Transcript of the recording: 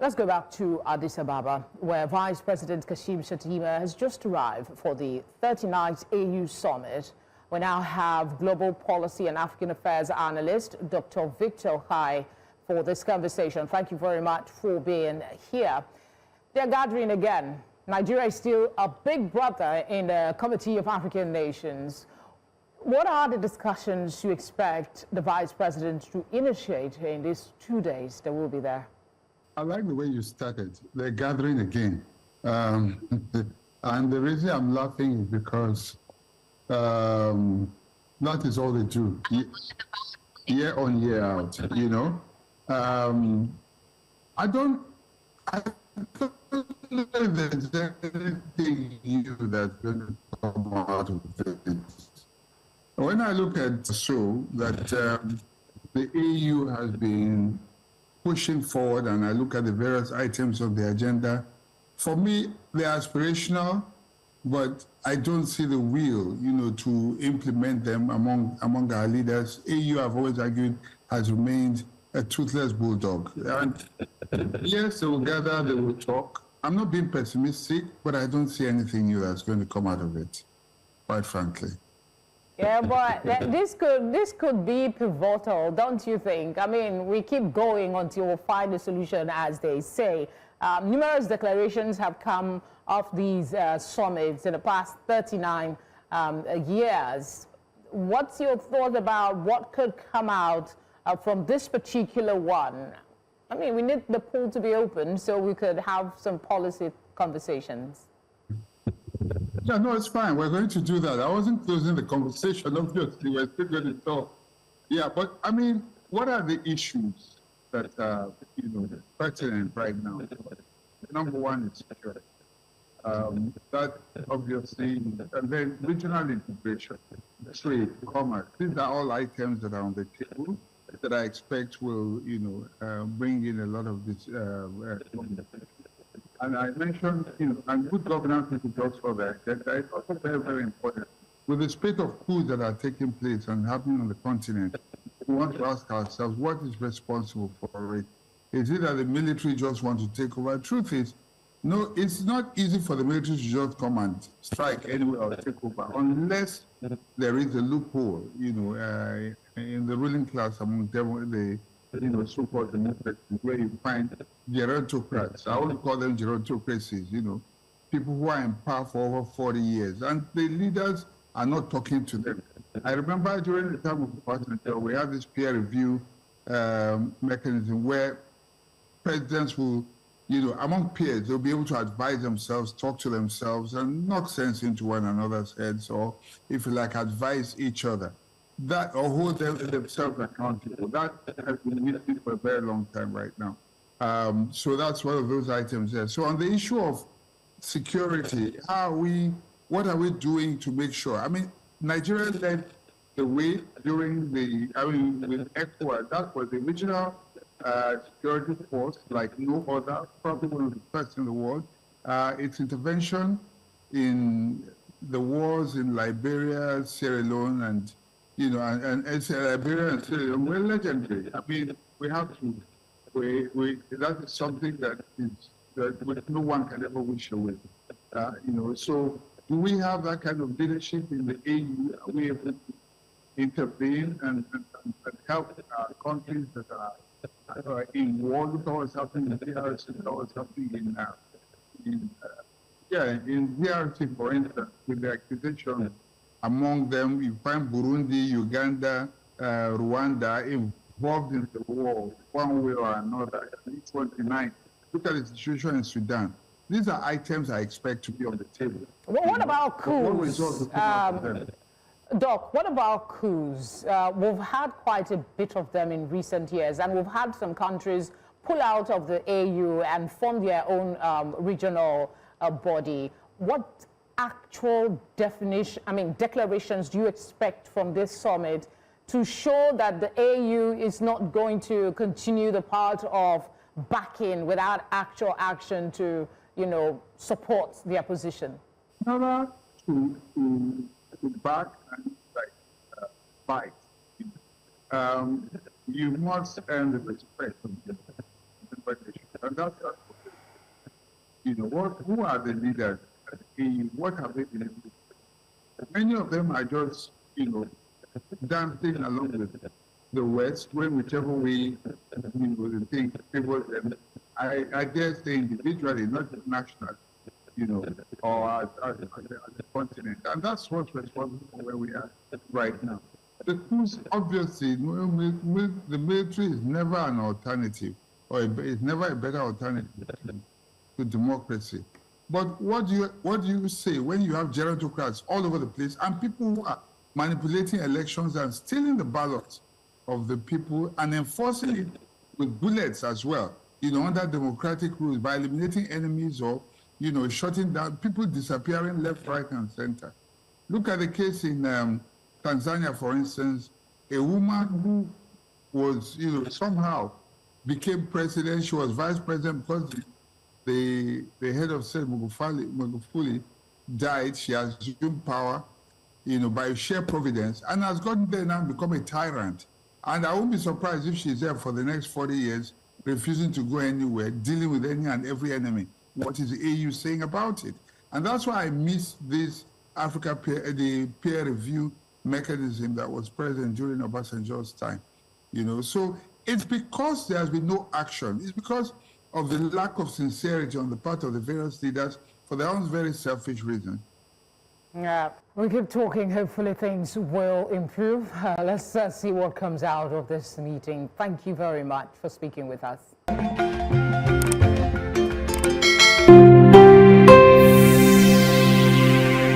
Let's go back to Addis Ababa, where Vice President Kashim Shettima has just arrived for the 39th AU Summit. We now have Global Policy and African Affairs Analyst Dr. Victor Okhai for this conversation. Thank you very much for being here. They're gathering again. Nigeria is still a big brother in the Committee of African Nations. What are the discussions you expect the Vice President to initiate in these 2 days that will be there? I like the way you started. They're gathering again. And the reason I'm laughing is because that is all they do, year on, year out, you know. I don't know if there's anything new that's going to come out of this. When I look at that the EU has been pushing forward, and I look at the various items of the agenda, for me, they're aspirational, but I don't see the will, you know, to implement them among our leaders. EU, I've always argued, has remained a toothless bulldog. And yes, they will gather, they will talk. I'm not being pessimistic, but I don't see anything new that's going to come out of it, quite frankly. Yeah, but this could be pivotal, don't you think? I mean, we keep going until we find a solution, as they say. Numerous declarations have come of these summits in the past 39 years. What's your thought about what could come out from this particular one? I mean, we need the pool to be open so we could have some policy conversations. Yeah, no, it's fine. We're going to do that. I wasn't closing the conversation. Obviously, we're still going to talk. Yeah, but I mean, what are the issues that you know, pertinent right now? Number one is security. That obviously, and then regional integration, trade, commerce. These are all items that are on the table that I expect will, you know, bring in a lot of this. And I mentioned, you know, and good governance is just for that. It's also very, very important. With the spate of coups that are taking place and happening on the continent, we want to ask ourselves, what is responsible for it? Is it that the military just want to take over? The truth is, no, it's not easy for the military to just come and strike anywhere or take over, unless there is a loophole, you know, in the ruling class among them, you know, so-called democracies, where you find gerontocrats. I want to call them gerontocracies, you know, people who are in power for over 40 years, and the leaders are not talking to them. I remember during the time of the President, we had this peer review mechanism where presidents will, you know, among peers, they'll be able to advise themselves, talk to themselves, and knock sense into one another's heads, or, if you like, advise each other. That, or hold themselves accountable. That has been missing for a very long time right now. So that's one of those items there. So on the issue of security, what are we doing to make sure? I mean, Nigeria led the way during with ECOWAS. That was the original security force, like no other, probably one of the first in the world. Its intervention in the wars in Liberia, Sierra Leone, and you know, and Liberia and Sierra Leone were legendary. I mean, we have to, that is something that no one can ever wish away. You know, so do we have that kind of leadership in the AU? Are we able to intervene and help countries that are in war? Look at what's happening in DRC, look at what's happening in DRC, for instance, with the accusation. Among them, you find Burundi, Uganda, Rwanda involved in the war, one way or another. Each 29. Look at the situation in Sudan. These are items I expect to be on the table. Well, what about coups? Doc, what about coups? We've had quite a bit of them in recent years, and we've had some countries pull out of the AU and form their own regional body. What actual declarations do you expect from this summit to show that the AU is not going to continue the part of backing without actual action to, you know, support their position? Never to back and fight. You must earn the respect of the And that's, you know, who are the leaders? What have they been able to do? Many of them are just, you know, dancing along with the West, when whichever way, you know, they think favors them. I dare say individually, not just nationally, you know, or as a continent. And that's what's responsible for where we are right now. The coups, obviously, the military is never an alternative, or it's never a better alternative to democracy. But what do you say when you have gerontocrats all over the place and people who are manipulating elections and stealing the ballots of the people and enforcing it with bullets as well, you know, under democratic rules, by eliminating enemies or, you know, shutting down, people disappearing left, right, and center. Look at the case in Tanzania, for instance, a woman who was, you know, somehow became president. She was vice president because the head of state, Magufuli, died. She has assumed power, you know, by sheer providence, and has gotten there now and become a tyrant. And I won't be surprised if she's there for the next 40 years, refusing to go anywhere, dealing with any and every enemy. What is the AU saying about it? And that's why I miss this the peer review mechanism that was present during Obasanjo's time. You know, so it's because there has been no action. It's because of the lack of sincerity on the part of the various leaders for their own very selfish reasons. Yeah, we keep talking. Hopefully things will improve. Let's see what comes out of this meeting. Thank you very much for speaking with us.